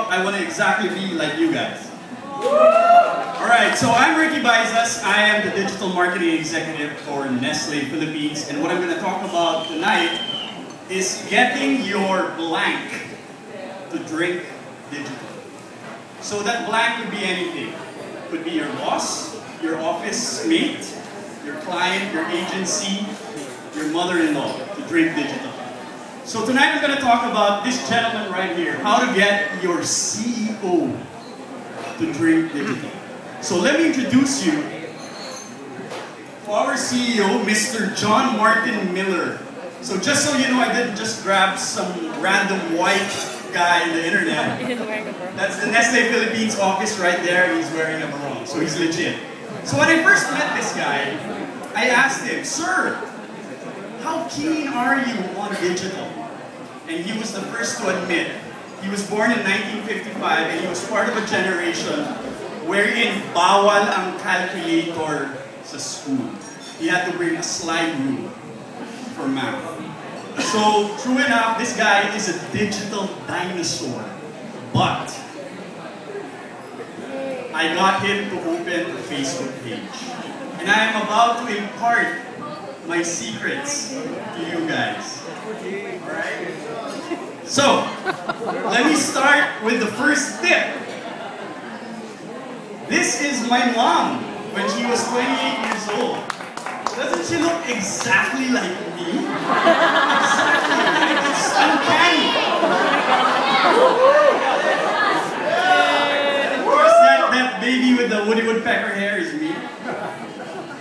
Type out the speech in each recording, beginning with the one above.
I want to exactly be like you guys. Alright, so I'm Ricky Baizas. I am the Digital Marketing Executive for Nestle Philippines. And what I'm going to talk about tonight is getting your blank to drink digital. So that blank could be anything. It could be your boss, your office mate, your client, your agency, your mother-in-law to drink digital. So tonight I'm going to talk about this gentleman right here, how to get your CEO to drink digital. So let me introduce you to our CEO, Mr. John Martin Miller. So just so you know, I didn't just grab some random white guy in the internet. That's the Nestle Philippines office right there. He's wearing a barong, so he's legit. So when I first met this guy, I asked him, "Sir, how keen are you on digital?" And he was the first to admit. He was born in 1955 and he was part of a generation wherein bawal ang calculator sa school. He had to bring a slide rule for math. So, true enough, this guy is a digital dinosaur. But I got him to open a Facebook page. And I am about to impart my secrets to you guys. Alright? So, let me start with the first tip. This is my mom when she was 28 years old. Doesn't she look exactly like me? Exactly. It's uncanny. Of course, that baby with the Woody Woodpecker hair is me.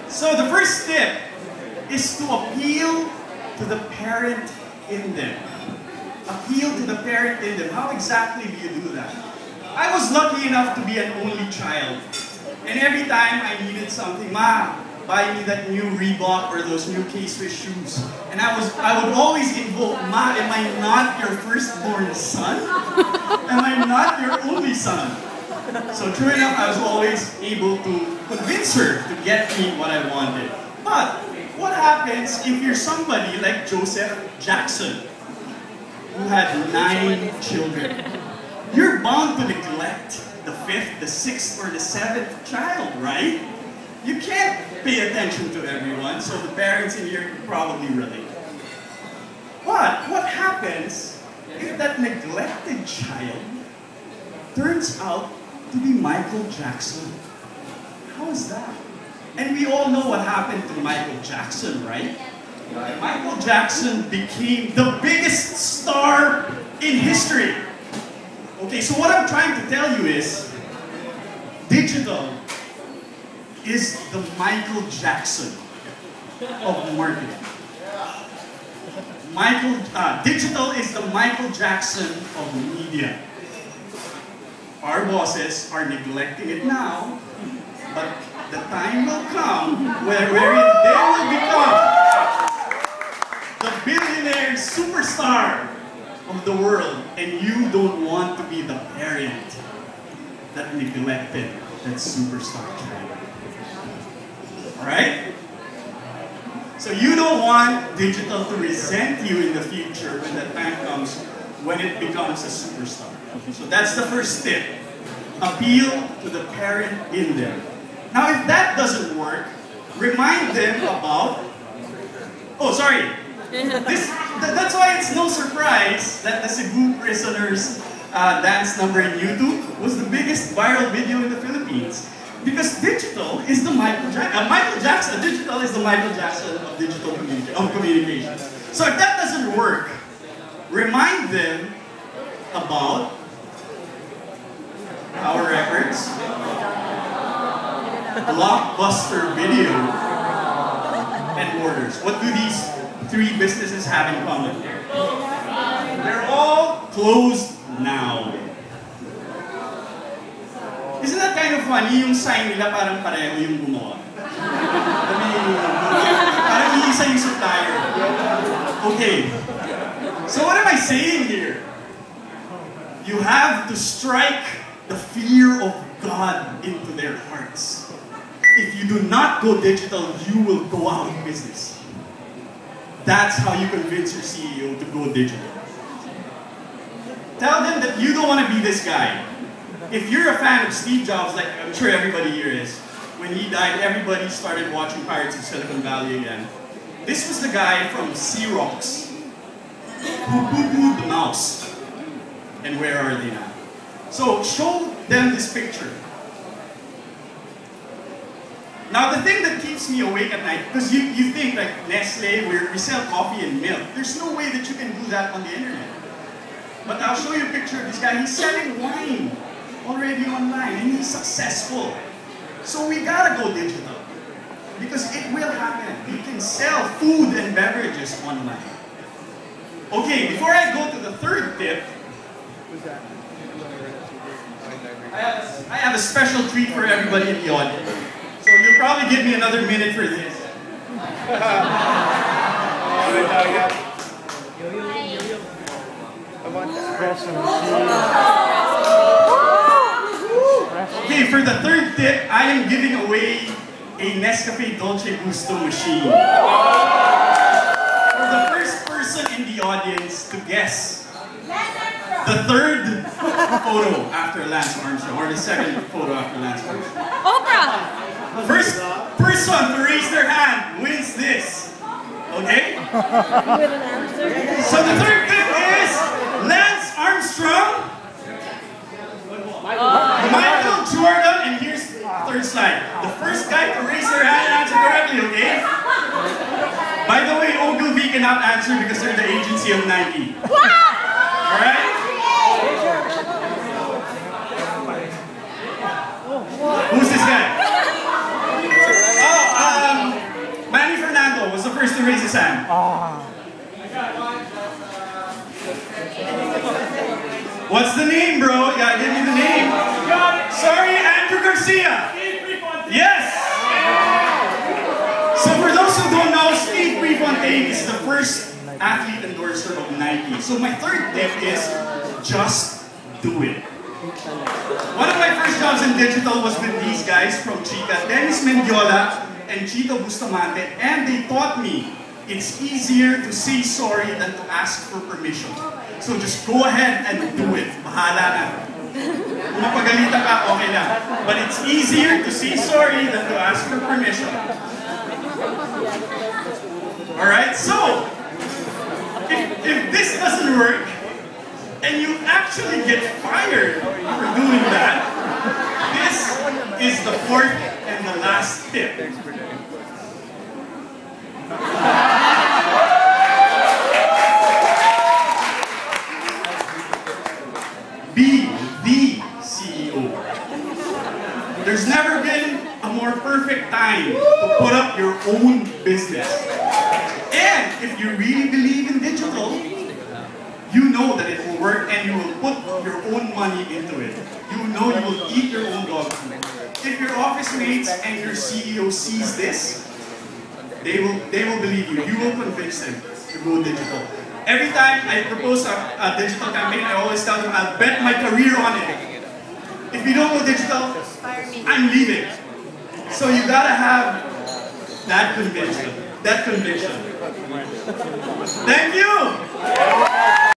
So the first tip is to appeal to the parent in them. Appeal to the parent in them. How exactly do you do that? I was lucky enough to be an only child. And every time I needed something, "Ma, buy me that new Reebok or those new K-Swiss shoes." And I would always invoke, "Ma, am I not your firstborn son? Am I not your only son?" So true enough, I was always able to convince her to get me what I wanted. But what happens if you're somebody like Joseph Jackson, who had 9 children? You're bound to neglect the 5th, the 6th, or the 7th child, right? You can't pay attention to everyone, so the parents in here can probably relate. But what happens if that neglected child turns out to be Michael Jackson? How is that? And we all know what happened to Michael Jackson, right? Michael Jackson became the biggest star in history. Okay, so what I'm trying to tell you is, digital is the Michael Jackson of marketing. Digital is the Michael Jackson of media. Our bosses are neglecting it now, but the time will come wherein they will become the billionaire superstar of the world, and you don't want to be the parent that neglected that superstar child. Alright? So you don't want digital to resent you in the future when the time comes when it becomes a superstar. So that's the first tip. Appeal to the parent in them. Now if that doesn't work, remind them about... Oh, sorry. That's why it's no surprise that the Cebu prisoners dance number in YouTube was the biggest viral video in the Philippines. Because digital is the Michael Jackson. Digital is the Michael Jackson of digital communications. So if that doesn't work, remind them about our records, Blockbuster Video, and Borders. What do these 3 businesses have in common? They're all closed now. Isn't that kind of funny? Yung sign nila parang pareho yung gumawa. Parang iisa yung supplier. Okay. So what am I saying here? You have to strike the fear of God into their hearts. If you do not go digital, you will go out of business. That's how you convince your CEO to go digital. Tell them that you don't want to be this guy. If you're a fan of Steve Jobs, like I'm sure everybody here is, when he died, everybody started watching Pirates of Silicon Valley again. This was the guy from Xerox who poo-pooed the mouse. And where are they now? So show them this picture. Now the thing that keeps me awake at night, because you think like Nestle, we sell coffee and milk. There's no way that you can do that on the internet. But I'll show you a picture of this guy. He's selling wine already online and he's successful. So we gotta go digital. Because it will happen. You can sell food and beverages online. Okay, before I go to the third tip, I have a special treat for everybody in the audience. So you'll probably give me another minute for this. Okay, for the third tip, I am giving away a Nescafe Dolce Gusto machine. For the first person in the audience to guess the third photo after Lance Armstrong, or the second photo after Lance Armstrong. Oprah! First person to raise their hand wins this. Okay? So the third tip is Lance Armstrong, Michael Jordan, and here's the third slide. The first guy to raise their hand and answer correctly, okay? By the way, Ogilvy cannot answer because they're the agency of Nike. Alright? Who's this guy? Manny Fernando was the first to raise his hand. What's the name, bro? You gotta give me the name. Sorry, Andrew Garcia. Yes! So for those who don't know, Steve Prefontaine is the first athlete endorser of Nike. So my third tip is just do it. One of my first jobs in digital was with these guys from Chica, Dennis Mendiola and Chito Bustamante, and they taught me it's easier to say sorry than to ask for permission. So just go ahead and do it. Bahala na. Kung mapagalitan ka, okay lang. But it's easier to say sorry than to ask for permission. Alright, so if this doesn't work, and you actually get fired for doing that, this is the fourth and the last tip. Be the CEO. There's never been a more perfect time to put up your own business. And if you really believe in digital, you know that it will work and you will put your own money into it. You know you will eat your own dog food. If your office mates and your CEO sees this, they will believe you. You will convince them to go digital. Every time I propose a digital campaign, I always tell them I'll bet my career on it. If you don't go digital, I'm leaving. So you gotta have that conviction. Thank you!